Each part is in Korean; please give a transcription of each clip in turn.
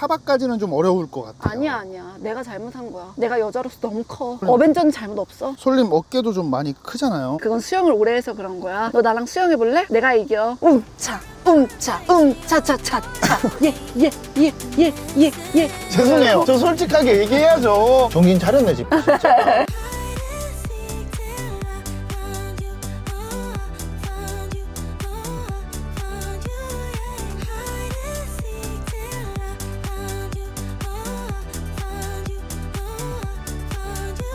차박까지는 좀 어려울 것 같아요. 아니야. 내가 잘못한 거야. 내가 여자로서 너무 커. 어벤져는 잘못 없어. 솔님 어깨도 좀 많이 크잖아요. 그건 수영을 오래 해서 그런 거야. 너 나랑 수영해볼래? 내가 이겨. 차차차차. 예. 죄송해요. 저 솔직하게 얘기해야죠. 정신 차렸네 지금 진짜.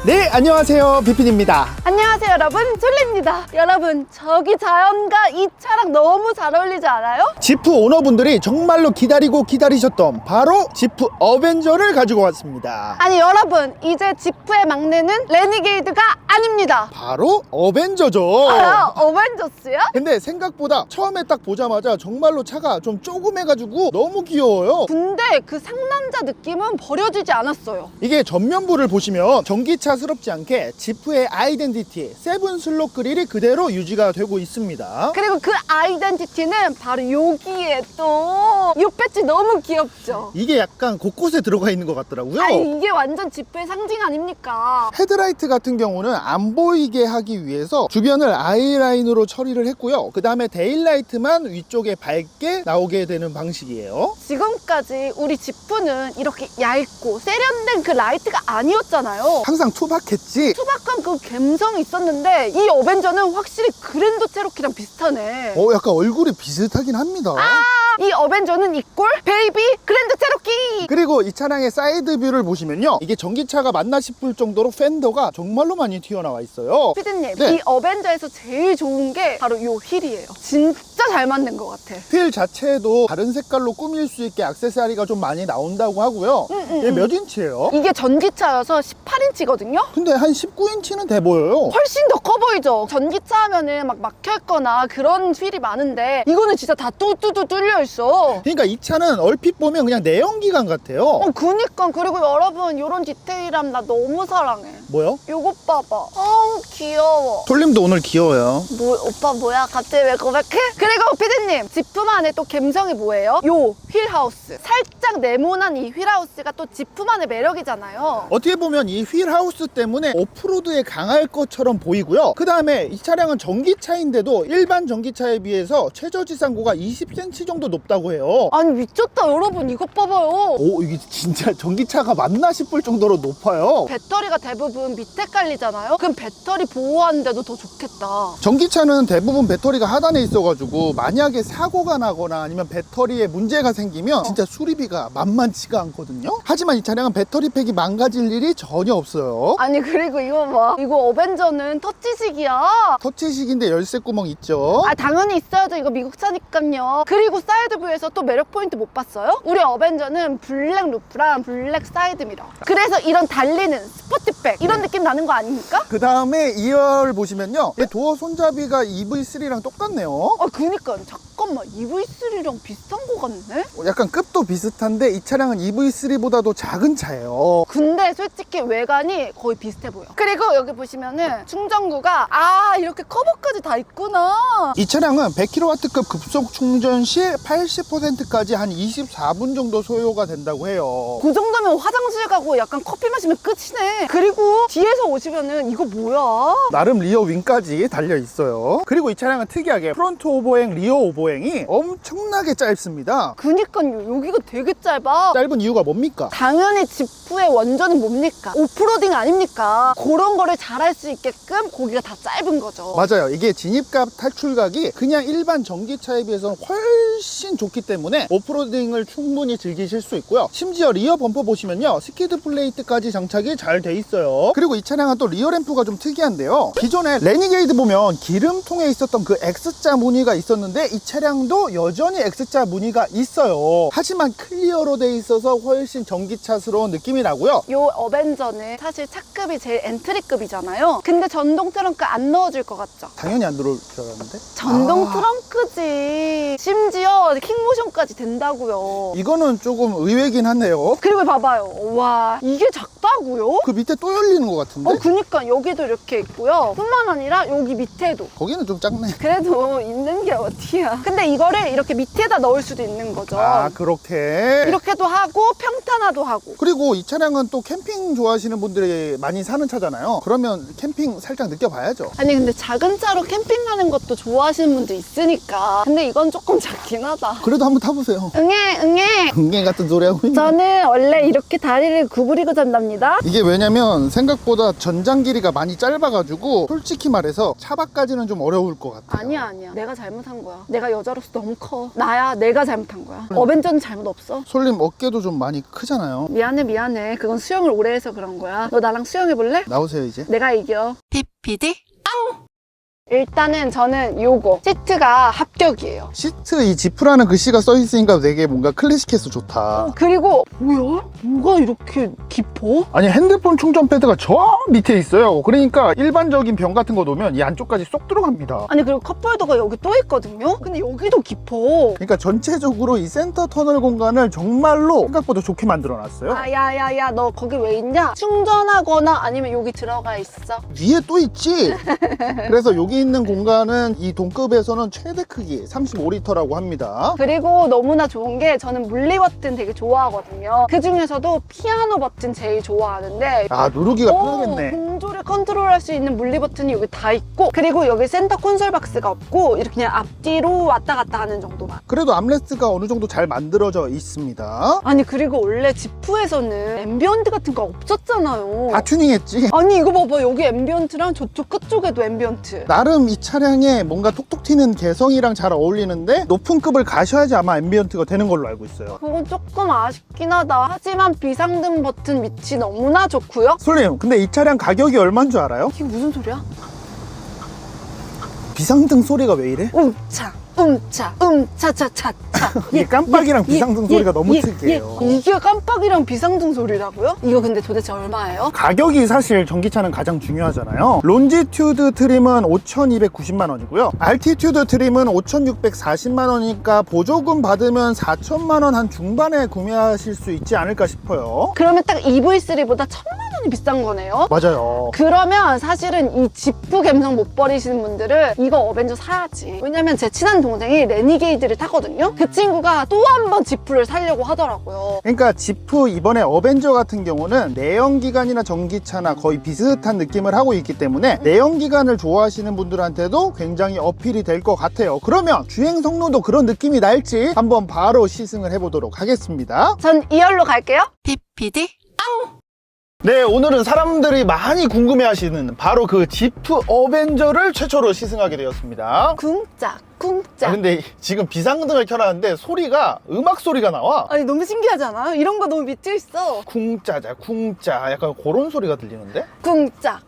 네, 안녕하세요. 비핀입니다. 안녕하세요 여러분, 솔리입니다. 여러분, 저기 자연과 이 차랑 너무 잘 어울리지 않아요? 지프 오너분들이 정말로 기다리셨던 바로 지프 어벤져를 가지고 왔습니다. 아니 여러분, 이제 지프의 막내는 레니게이드가 아닙니다. 바로 어벤져죠. 어벤져스야? 근데 생각보다 처음에 딱 보자마자 정말로 차가 좀 조그매가지고 너무 귀여워요. 근데 그 상남자 느낌은 버려지지 않았어요. 이게 전면부를 보시면 전기차스럽지 않게 지프의 아이덴티티 세븐 슬롯 그릴이 그대로 유지가 되고 있습니다. 그리고 그 아이덴티티는 바로 여기에 또 이 배지 너무 귀엽죠? 이게 약간 곳곳에 들어가 있는 것 같더라고요. 아니 이게 완전 지프의 상징 아닙니까? 헤드라이트 같은 경우는 안 보이게 하기 위해서 주변을 아이라인으로 처리를 했고요. 그 다음에 데일라이트만 위쪽에 밝게 나오게 되는 방식이에요. 지금까지 우리 지프는 이렇게 얇고 세련된 그 라이트가 아니었잖아요. 항상 투박했지. 투박한 그 감성이 있었는데 이 어벤져는 확실히 그랜드 체로키랑 비슷하네. 약간 얼굴이 비슷하긴 합니다. 이 어벤져는 이꼴 베이비 그랜드 체로키. 그리고 이 차량의 사이드 뷰를 보시면요, 이게 전기차가 맞나 싶을 정도로 팬더가 정말로 많이 튀어나와 있어요. 피디님, 네. 이 어벤져에서 제일 좋은 게 바로 이 휠이에요. 진짜 잘 만든 것 같아. 휠 자체도 다른 색깔로 꾸밀 수 있게 액세서리가 좀 많이 나온다고 하고요. 얘 몇 인치예요? 이게 전기차여서 18인치거든요? 근데 한 19인치는 돼 보여요. 훨씬 더 커 보이죠? 전기차 하면은 막 막혀있거나 그런 휠이 많은데 이거는 진짜 다 뚜뚜뚜 뚫려있어. 그러니까 이 차는 얼핏 보면 그냥 내연기관 같아요. 그니까. 그리고 여러분, 요런 디테일함 나 너무 사랑해. 뭐요? 요것 봐봐. 어우 귀여워. 솔님도 오늘 귀여워요. 오빠 뭐야? 갑자기 왜 고백해? 그리고 피디님, 지프만의 또 감성이 뭐예요? 요 휠하우스. 살짝 네모난 이 휠하우스가 또 지프만의 매력이잖아요. 어떻게 보면 이 휠하우스 때문에 오프로드에 강할 것처럼 보이고요. 그 다음에 이 차량은 전기차인데도 일반 전기차에 비해서 최저지상고가 20cm 정도 높다고 해요. 아니 미쳤다 여러분, 이것 봐봐요. 이게 진짜 전기차가 맞나 싶을 정도로 높아요. 배터리가 대부분 밑에 깔리잖아요. 그럼 배터리 보호하는데도 더 좋겠다. 전기차는 대부분 배터리가 하단에 있어가지고 만약에 사고가 나거나 아니면 배터리에 문제가 생기면 진짜 수리비가 만만치가 않거든요. 하지만 이 차량은 배터리팩이 망가질 일이 전혀 없어요. 아니 그리고 이거 봐, 이거 어벤져는 터치식이야. 터치식인데 열쇠 구멍 있죠. 당연히 있어야죠. 이거 미국 차니까요. 그리고 사이드뷰에서 또 매력 포인트 못 봤어요? 우리 어벤져는 블랙 루프랑 블랙 사이드 미러. 그래서 이런 달리는 스포티백 이런 느낌 나는 거 아닙니까? 그 다음에 2열 보시면요, 이 도어 손잡이가 EV3랑 똑같네요. 그니까 잠깐만, EV3랑 비슷한 거 같네? 약간 급도 비슷한데 이 차량은 EV3보다도 작은 차예요. 근데 솔직히 외관이 거의 비슷해 보여. 그리고 여기 보시면은 충전구가 이렇게 커버까지 다 있구나. 이 차량은 100kW급 급속 충전 시 80%까지 한 24분 정도 소요가 된다고 해요. 그 정도면 화장실 가고 약간 커피 마시면 끝이네. 그리고 뒤에서 오시면은 이거 뭐야? 나름 리어 윙까지 달려 있어요. 그리고 이 차량은 특이하게 프론트 오버행, 리어 오버행이 엄청나게 짧습니다. 그니까요, 여기가 되게 짧아. 짧은 이유가 뭡니까? 당연히 지프의 원전은 뭡니까? 오프로딩 아닙니까? 그런 거를 잘할 수 있게끔 고기가 다 짧은 거죠. 맞아요. 이게 진입각 탈출각이 그냥 일반 전기차에 비해서는 훨씬 좋기 때문에 오프로딩을 충분히 즐기실 수 있고요. 심지어 리어 범퍼 보시면요, 스키드 플레이트까지 장착이 잘 돼 있어요. 그리고 이 차량은 또 리어 램프가 좀 특이한데요, 기존에 레니게이드 보면 기름통에 있었던 그 X자 무늬가 있었는데 이 차량도 여전히 X자 무늬가 있어요. 하지만 클리어로 돼 있어서 훨씬 전기차스러운 느낌이 나고요. 요 어벤져는 사실 차급이 제일 엔트리급이잖아요. 근데 전동 트렁크 안 넣어줄 것 같죠? 당연히 안 들어올 줄 알았는데 전동 트렁크지. 심지어 킥모션까지 된다고요. 이거는 조금 의외긴 한데요. 그리고 봐봐요. 와, 이게 작다고요? 그 밑에 또 열리는 것 같은데? 그니까 여기도 이렇게 있고요. 뿐만 아니라 여기 밑에도. 거기는 좀 작네. 그래도 있는 게 어디야. 근데 이거를 이렇게 밑에다 넣을 수도 있는 거죠. 아, 그렇게. 이렇게도 하고 평탄화도 하고. 그리고 이 차량은 또 캠핑 좋아하시는 분들이 많이 사는 차잖아요. 그러면 캠핑 살짝 느껴봐야죠. 아니 근데 작은 차로 캠핑 가는 것도 좋아하시는 분들 있으니까. 근데 이건 조금 작긴 하다. 그래도 한번 타보세요. 응애. 응애 같은 소리 하고 있네. 저는 원래 이렇게 다리를 구부리고 잔답니다. 이게 왜냐면 생각보다 전장 길이가 많이 짧아가지고 솔직히 말해서 차박까지는 좀 어려울 것 같아요. 아니야. 내가 잘못한 거야. 내가 여자로서 너무 커. 나야, 내가 잘못한 거야. 어벤져는 잘못 없어. 솔님 어깨도 좀 많이 크잖아요. 미안해. 그건 수영을 오래 해서 그런 거야. 너 나랑 수영해볼래? 나오세요 이제. 내가 이겨. PPD? 일단은 저는 요거 시트가 합격이에요. 시트 이 지프라는 글씨가 써있으니까 되게 뭔가 클래식해서 좋다. 그리고 뭐야? 뭐가 이렇게 깊어? 아니 핸드폰 충전 패드가 저 밑에 있어요. 그러니까 일반적인 병 같은 거 놓으면 이 안쪽까지 쏙 들어갑니다. 아니 그리고 컵홀더가 여기 또 있거든요? 근데 여기도 깊어. 그러니까 전체적으로 이 센터 터널 공간을 정말로 생각보다 좋게 만들어놨어요. 아 야야야 너 거기 왜 있냐? 충전하거나 아니면 여기 들어가 있어. 위에 또 있지. 그래서 여기 있는 공간은 이 동급에서는 최대 크기 35리터라고 합니다. 그리고 너무나 좋은 게 저는 물리 버튼 되게 좋아하거든요. 그 중에서도 피아노 버튼 제일 좋아하는데 아, 누르기가 편하겠네. 공조를 컨트롤할 수 있는 물리 버튼이 여기 다 있고, 그리고 여기 센터 콘솔 박스가 없고 이렇게 그냥 앞뒤로 왔다 갔다 하는 정도만. 그래도 암레스트가 어느 정도 잘 만들어져 있습니다. 아니 그리고 원래 지프에서는 앰비언트 같은 거 없었잖아요. 다 튜닝했지. 아니 이거 봐봐, 여기 앰비언트랑 저쪽 끝쪽에도 앰비언트. 나름 이 차량에 뭔가 톡톡 튀는 개성이랑 잘 어울리는데 높은 급을 가셔야지 아마 앰비언트가 되는 걸로 알고 있어요. 그건 조금 아쉽긴 하다. 하지만 비상등 버튼 위치 너무나 좋고요. 솔님, 근데 이 차량 가격이 얼마인 줄 알아요? 이게 무슨 소리야? 비상등 소리가 왜 이래? 차차차차. 이게 깜빡이랑 비상등 소리가 너무 특이해요. 이게 깜빡이랑 비상등 소리라고요? 이거 근데 도대체 얼마예요? 가격이 사실 전기차는 가장 중요하잖아요. 론지튜드 트림은 5,290만 원이고요. 알티튜드 트림은 5,640만 원이니까 보조금 받으면 4천만 원 한 중반에 구매하실 수 있지 않을까 싶어요. 그러면 딱 EV3보다 1,000만 원이 비싼 거네요? 맞아요. 그러면 사실은 이 지프 감성 못 버리시는 분들은 이거 어벤져 사야지. 왜냐면 제 친한 동생이 레니게이드를 타거든요? 그 친구가 또 한 번 지프를 사려고 하더라고요. 그러니까 지프 이번에 어벤져 같은 경우는 내연기관이나 전기차나 거의 비슷한 느낌을 하고 있기 때문에 내연기관을 좋아하시는 분들한테도 굉장히 어필이 될 것 같아요. 그러면 주행 성능도 그런 느낌이 날지 한번 바로 시승을 해보도록 하겠습니다. 전 2열로 갈게요. PPD? 네, 오늘은 사람들이 많이 궁금해하시는 바로 그 지프 어벤져를 최초로 시승하게 되었습니다. 쿵짝. 근데 지금 비상등을 켜놨는데 소리가 음악 소리가 나와. 아니 너무 신기하지 않아요? 이런 거 너무 밑에 있어. 쿵짜자 쿵짜 약간 그런 소리가 들리는데? 쿵짝.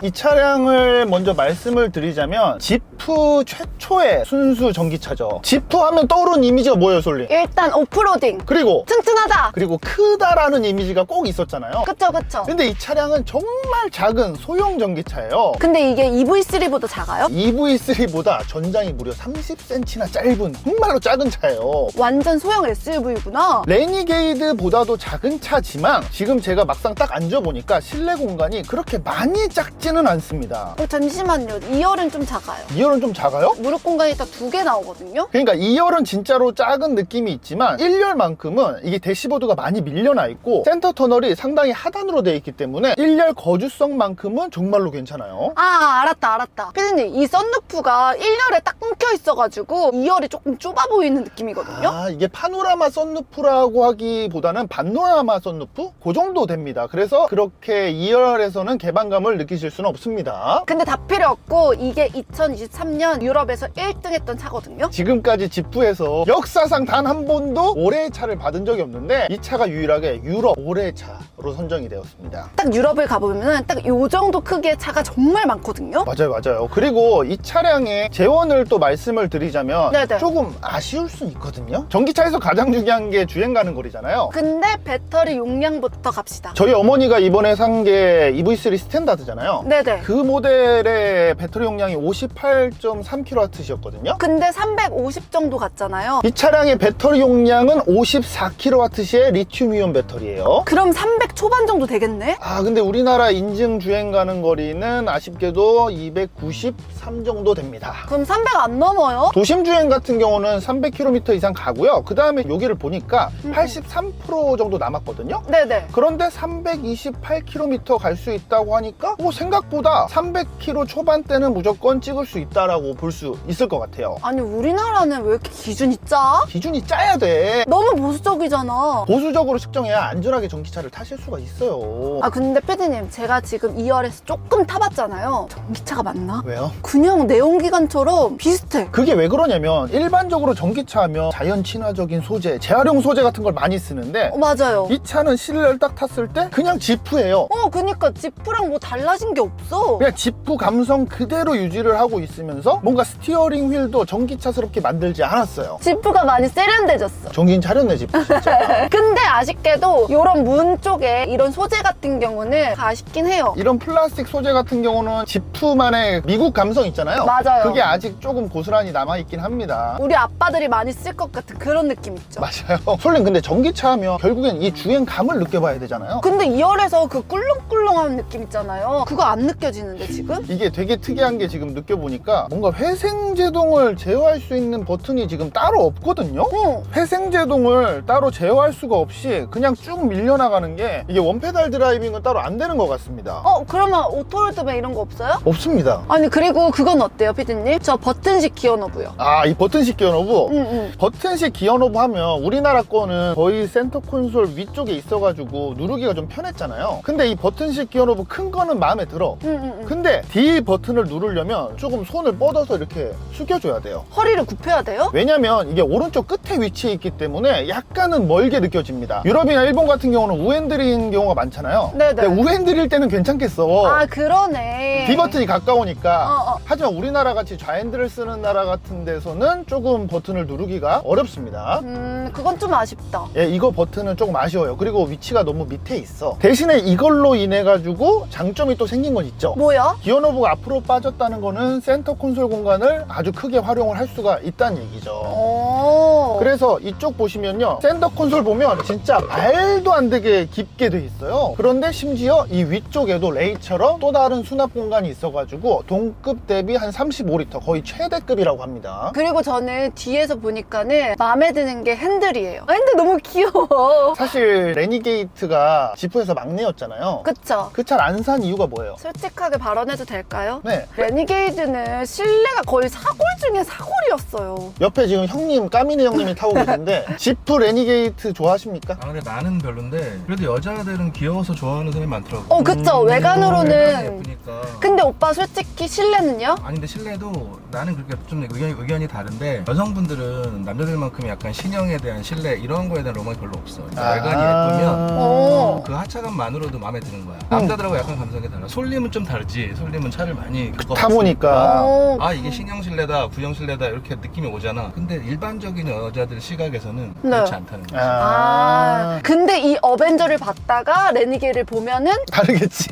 이 차량을 먼저 말씀을 드리자면 지프 최초의 순수 전기차죠. 지프 하면 떠오르는 이미지가 뭐예요, 솔리? 일단 오프로딩. 그리고 튼튼하다. 크다라는 이미지가 꼭 있었잖아요. 그쵸. 근데 이 차량은 정말 작은 소형 전기차예요. 근데 이게 EV3보다 작아요? EV3보다 전장이 무려 30cm나 짧은 정말로 작은 차예요. 완전 소형 SUV구나. 레니게이드보다도 작은 차지만 지금 제가 막상 딱 앉아보니까 실내 공간이 그렇게 많이 작지는 않습니다. 잠시만요. 2열은 좀 작아요. 2열은 좀 작아요? 무릎 공간이 딱 2개 나오거든요. 그러니까 2열은 진짜로 작은 느낌이 있지만 1열만큼은 이게 대시보드가 많이 밀려나 있고 센터 터널이 상당히 하단으로 되어 있기 때문에 1열 거주성만큼은 정말로 괜찮아요. 아, 알았다. 피디님, 이 썬루프가 1열에 딱 끊겨 있어가지고 2열이 조금 좁아 보이는 느낌이거든요. 아, 이게 파노라마 썬루프라고 하기보다는 반노라마 썬루프? 그 정도 됩니다. 그래서 그렇게 2열에서는 개방감을 느끼실 수는 없습니다. 근데 다 필요 없고 이게 2023년 유럽에서 1등 했던 차거든요. 지금까지 지프에서 역사상 단 한 번도 올해의 차를 받은 적이 없는데 이 차가 유일하게 유럽 올해의 차로 선정이 되었습니다. 딱 유럽을 가보면 딱 요 정도 크기의 차가 정말 많거든요. 맞아요. 그리고 이 차량의 재원을 또 말씀을 드리자면 네네. 조금 아쉬울 수 있거든요. 전기차에서 가장 중요한 게 주행 가는 거리잖아요. 근데 배터리 용량부터 갑시다. 저희 어머니가 이번에 산 게 EV3 스탠다드 스탠다드잖아요. 네네. 그 모델의 배터리 용량이 58.3kWh였거든요. 근데 350 정도 갔잖아요. 이 차량의 배터리 용량은 54kWh의 리튬이온 배터리예요. 그럼 300 초반 정도 되겠네? 아, 근데 우리나라 인증 주행 가는 거리는 아쉽게도 293 정도 됩니다. 그럼 300 안 넘어요? 도심 주행 같은 경우는 300km 이상 가고요. 그 다음에 여기를 보니까 83% 정도 남았거든요. 네네. 그런데 328km 갈 수 있다고 하니까 생각보다 300km 초반대는 무조건 찍을 수 있다라고 볼 수 있을 것 같아요. 아니 우리나라는 왜 이렇게 기준이 짜? 기준이 짜야 돼. 너무 보수적이잖아. 보수적으로 측정해야 안전하게 전기차를 타실 수가 있어요. 아 근데 PD님 제가 지금 2열에서 조금 타봤잖아요. 전기차가 맞나? 왜요? 그냥 내연기관처럼 비슷해. 그게 왜 그러냐면 일반적으로 전기차 하면 자연 친화적인 소재, 재활용 소재 같은 걸 많이 쓰는데 맞아요. 이 차는 실내를 딱 탔을 때 그냥 지프예요. 그니까 지프랑 뭐 달라진 게 없어. 그냥 지프 감성 그대로 유지를 하고 있으면서 뭔가 스티어링 휠도 전기차스럽게 만들지 않았어요. 지프가 많이 세련돼졌어. 정신 차렸네 지프 진짜. 근데 아쉽게도 이런 문 쪽에 이런 소재 같은 경우는 아쉽긴 해요. 이런 플라스틱 소재 같은 경우는 지프만의 미국 감성 있잖아요. 맞아요. 그게 아직 조금 고스란히 남아있긴 합니다. 우리 아빠들이 많이 쓸 것 같은 그런 느낌 있죠. 맞아요. 솔님 근데 전기차 하면 결국엔 이 주행감을 느껴봐야 되잖아요. 근데 2열에서 그 꿀렁꿀렁한 느낌 있잖아요. 그거 안 느껴지는데 지금? 이게 되게 특이한 게 지금 느껴보니까 뭔가 회생제동을 제어할 수 있는 버튼이 지금 따로 없거든요. 회생제동을 따로 제어할 수가 없이 그냥 쭉 밀려나가는 게 이게 원페달 드라이빙은 따로 안 되는 것 같습니다. 그러면 오토홀드맨 이런 거 없어요? 없습니다. 아니 그리고 그건 어때요 피디님? 저 버튼식 기어 노브요. 아, 이 버튼식 기어 노브? 응. 버튼식 기어 노브 하면 우리나라 거는 거의 센터 콘솔 위쪽에 있어가지고 누르기가 좀 편했잖아요. 근데 이 버튼식 기어 노브 큰 거는 마음에 들어. 응. 근데 D 버튼을 누르려면 조금 손을 뻗어서 이렇게 숙여줘야 돼요. 허리를 굽혀야 돼요? 왜냐면 이게 오른쪽 끝에 위치해 있기 때문에 약간은 멀게 느껴집니다. 유럽이나 일본 같은 경우는 우핸들인 경우가 많잖아요. 네네. 근데 우핸들일 때는 괜찮겠어. 아 그러네. D 버튼이 가까우니까. 어. 하지만 우리나라 같이 좌핸들을 쓰는 나라 같은 데서는 조금 버튼을 누르기가 어렵습니다. 그건 좀 아쉽다. 예, 이거 버튼은 조금 아쉬워요. 그리고 위치가 너무 밑에 있어. 대신에 이걸로 인해 가지고 장점이 또 생긴 건 있죠. 뭐야? 기어 노브가 앞으로 빠졌다는 거는 센터 콘솔 공간을 아주 크게 활용을 할 수가 있다는 얘기죠. 그래서 이쪽 보시면요, 센터 콘솔 보면 진짜 말도 안 되게 깊게 돼 있어요. 그런데 심지어 이 위쪽에도 레이처럼 또 다른 수납 공간이 있어가지고 동급 대비 한 35리터, 거의 최대급이라고 합니다. 그리고 저는 뒤에서 보니까는 마음에 드는 게 핸들이에요. 핸들 너무 귀여워. 사실 레니게이트가 지프에서 막내였잖아요. 그쵸? 그 차를 안 산 이유가 뭐예요? 솔직하게 발언해도 될까요? 네, 레니게이드는 실내가 거의 사골 중에 사골이었어요. 옆에 지금 형님, 까미네 형님이 타고 계신데 지프 레니게이트 좋아하십니까? 아 근데 나는 별론데 그래도 여자들은 귀여워서 좋아하는 사람이 많더라고. 그쵸. 외관이 외관으로는. 예쁘니까. 근데 오빠 솔직히 실내는요? 아니 근데 실내도 나는 그렇게 좀 의견이 다른데 여성분들은 남자들만큼 약간 신형에 대한 신뢰 이런 거에 대한 로망이 별로 없어. 그러니까 외관이 예쁘면 오. 그 하차감만으로도 마음에 드는 거야. 남자들하고 약간 감성이 달라. 솔님은 좀 다르지. 솔님은 차를 많이 타보니까. 오. 아 이게 신형 실내다 구형 실내다 이렇게 느낌이 오잖아. 근데 일반적인 여자들 시각에서는 네. 그렇지 않다는 거지. 근데 이 어벤져를 봤다가 레니게이를 보면은 다르겠지?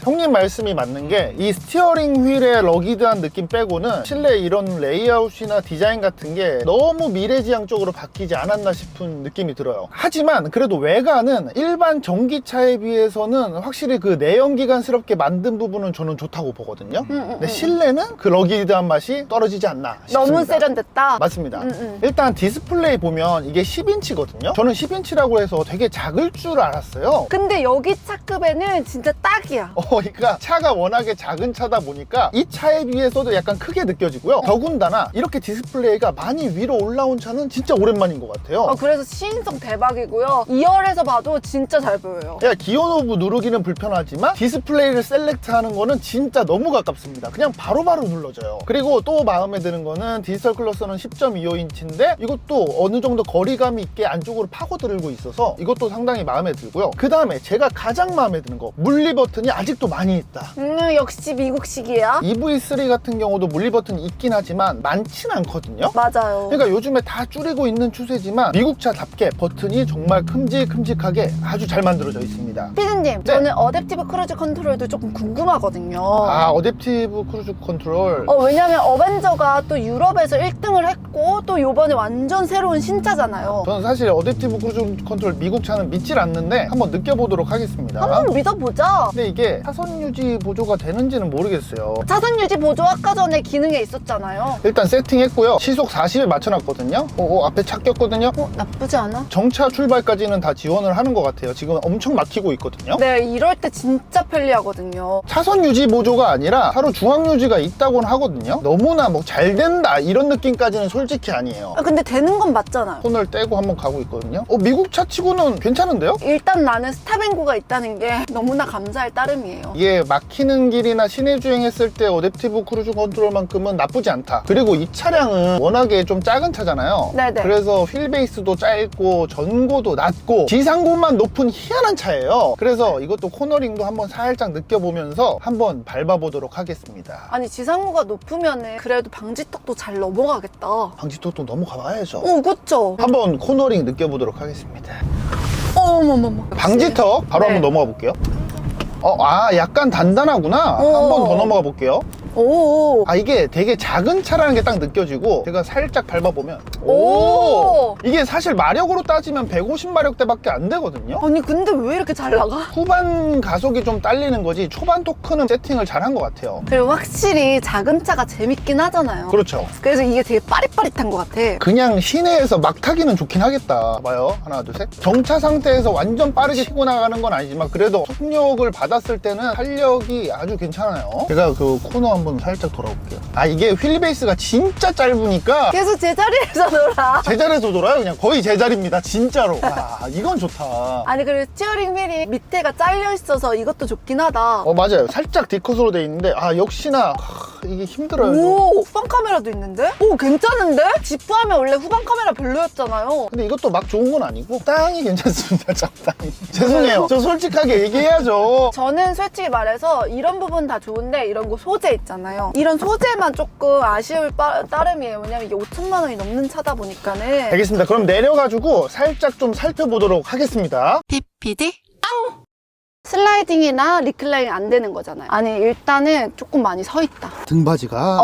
형님 말씀이 맞는 게 이 스티어링 휠의 러기드한 느낌 빼고는 실내 이런 레이아웃이나 디자인 같은 게 너무 미래지향적으로 바뀌지 않았나 싶은 느낌이 들어요. 하지만 그래도 외관은 일반 전기차에 비해서는 확실히 그 내연기관스럽게 만든 부분은 저는 좋다고 보거든요. 근데 실내는 그 러기드한 맛이 떨어지지 않나 싶습니다. 너무 세련됐다. 맞습니다. 일단 디스플레이 보면 이게 10인치거든요. 저는 10인치라고 해서 되게 작을 줄 알았어요. 근데 여기 차급에는 진짜 딱이야. 그러니까 차가 워낙에 작은 차다 보니까 이 차에 비해서도 약간 크게 느껴지고요. 더군다나 이렇게 디스플레이가 많이 위로 올라온 차는 진짜 오랜만인 것 같아요. 그래서 시인성 대박이고요. 2열에서 봐도 진짜 잘 보여요. 야, 기어 노브 누르기는 불편하지만 디스플레이를 셀렉트하는 거는 진짜 너무 가깝습니다. 그냥 바로바로 눌러져요. 그리고 또 마음에 드는 거는 디지털 클러스터는 10.25인치인데 이것도 어느 정도 거리감이 있게 안쪽으로 파고들고 달리고 있어서 이것도 상당히 마음에 들고요. 그 다음에 제가 가장 마음에 드는 거, 물리 버튼이 아직도 많이 있다. 역시 미국식이야. EV3 같은 경우도 물리 버튼이 있긴 하지만 많지는 않거든요. 맞아요. 그러니까 요즘에 다 줄이고 있는 추세지만 미국차답게 버튼이 정말 큼직큼직하게 아주 잘 만들어져 있습니다. 피디님, 저는 어댑티브 크루즈 컨트롤도 조금 궁금하거든요. 아, 어댑티브 크루즈 컨트롤. 왜냐면 어벤져가 또 유럽에서 1등을 했고 또 요번에 완전 새로운 신차잖아요. 저는 사실 어댑티브 크루즈 컨트롤 미국 차는 믿질 않는데 한번 느껴보도록 하겠습니다. 한번 믿어보자. 근데 이게 차선 유지 보조가 되는지는 모르겠어요. 차선 유지 보조 아까 전에 기능에 있었잖아요. 일단 세팅했고요. 시속 40에 맞춰놨거든요. 앞에 차 꼈거든요. 나쁘지 않아? 정차 출발까지는 다 지원을 하는 것 같아요. 지금 엄청 막히고 있거든요. 네, 이럴 때 진짜 편리하거든요. 차선 유지 보조가 아니라 차로 중앙 유지가 있다고는 하거든요. 너무나 뭐 잘 된다 이런 느낌까지는 솔직히 아니에요. 근데 되는 건 맞잖아요. 손을 떼고 한번 가고 있거든요. 미국 차 치고는 괜찮은데요? 일단 나는 스탑앤고가 있다는 게 너무나 감사할 따름이에요. 이게 막히는 길이나 시내 주행했을 때 어댑티브 크루즈 컨트롤만큼은 나쁘지 않다. 그리고 이 차량은 워낙에 좀 작은 차잖아요. 네네. 그래서 휠베이스도 짧고 전고도 낮고 지상고만 높은 희한한 차예요. 그래서 이것도 코너링도 한번 살짝 느껴보면서 한번 밟아보도록 하겠습니다. 아니 지상고가 높으면은 그래도 방지턱도 잘 넘어가겠다. 방지턱도 넘어가봐야죠. 그쵸? 한번 코너링 느껴보도록 하겠습니다. 어머머머. 방지턱 바로 네. 한번 넘어가 볼게요. 약간 단단하구나. 한 번 더 넘어가 볼게요. 오. 이게 되게 작은 차라는 게 딱 느껴지고 제가 살짝 밟아보면 오. 이게 사실 마력으로 따지면 150마력대밖에 안 되거든요. 아니 근데 왜 이렇게 잘 나가? 후반 가속이 좀 딸리는 거지 초반 토크는 세팅을 잘한 것 같아요. 그리고 확실히 작은 차가 재밌긴 하잖아요. 그렇죠. 그래서 이게 되게 빠릿빠릿한 것 같아. 그냥 시내에서 막 타기는 좋긴 하겠다. 봐요. 하나, 둘, 셋. 정차 상태에서 완전 빠르게 치고 나가는 건 아니지만 그래도 속력을 받았을 때는 탄력이 아주 괜찮아요. 제가 그 코너 한번 살짝 돌아볼게요. 이게 휠베이스가 진짜 짧으니까 계속 제자리에서 놀아. 제자리에서 돌아요. 그냥 거의 제자리입니다. 진짜로. 이건 좋다. 아니 그리고 스티어링 휠이 밑에가 잘려 있어서 이것도 좋긴 하다. 맞아요. 살짝 D컷으로 돼 있는데 역시나 이게 힘들어요. 오, 후방 카메라도 있는데? 오, 괜찮은데? 지프하면 원래 후방 카메라 별로였잖아요. 근데 이것도 막 좋은 건 아니고 적당히 괜찮습니다. 적당히. 죄송해요. 저 솔직하게 얘기해야죠. 저는 솔직히 말해서 이런 부분 다 좋은데 이런 거 소재 있잖아요. 이런 소재만 조금 아쉬울 따름이에요. 왜냐면 이게 5천만 원이 넘는 차다 보니까는. 알겠습니다. 그럼 내려가지고 살짝 좀 살펴보도록 하겠습니다. PPD? 슬라이딩이나 리클라이딩 안 되는 거잖아요. 아니 일단은 조금 많이 서 있다. 등받이가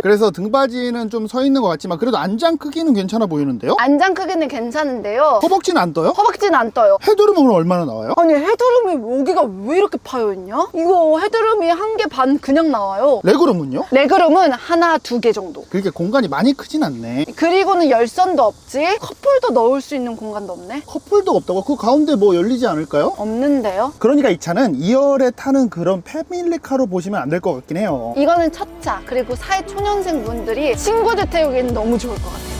그래서 등받이는 좀 서 있는 것 같지만 그래도 안장 크기는 괜찮아 보이는데요? 안장 크기는 괜찮은데요. 허벅지는 안 떠요? 허벅지는 안 떠요. 헤드룸은 얼마나 나와요? 아니 헤드룸이 여기가 왜 이렇게 파여있냐? 이거 헤드룸이 1개 반 그냥 나와요. 레그룸은요? 레그룸은 하나, 2개 정도. 그렇게 공간이 많이 크진 않네. 그리고는 열선도 없지. 컵홀더 넣을 수 있는 공간도 없네. 컵홀더가 없다고? 그 가운데 뭐 열리지 않을까요? 없는데요. 그러니까 이 차는 2열에 타는 그런 패밀리카로 보시면 안 될 것 같긴 해요. 이거는 첫 차, 그리고 사회 초년생 분들이 친구들 태우기에는 너무 좋을 것 같아요.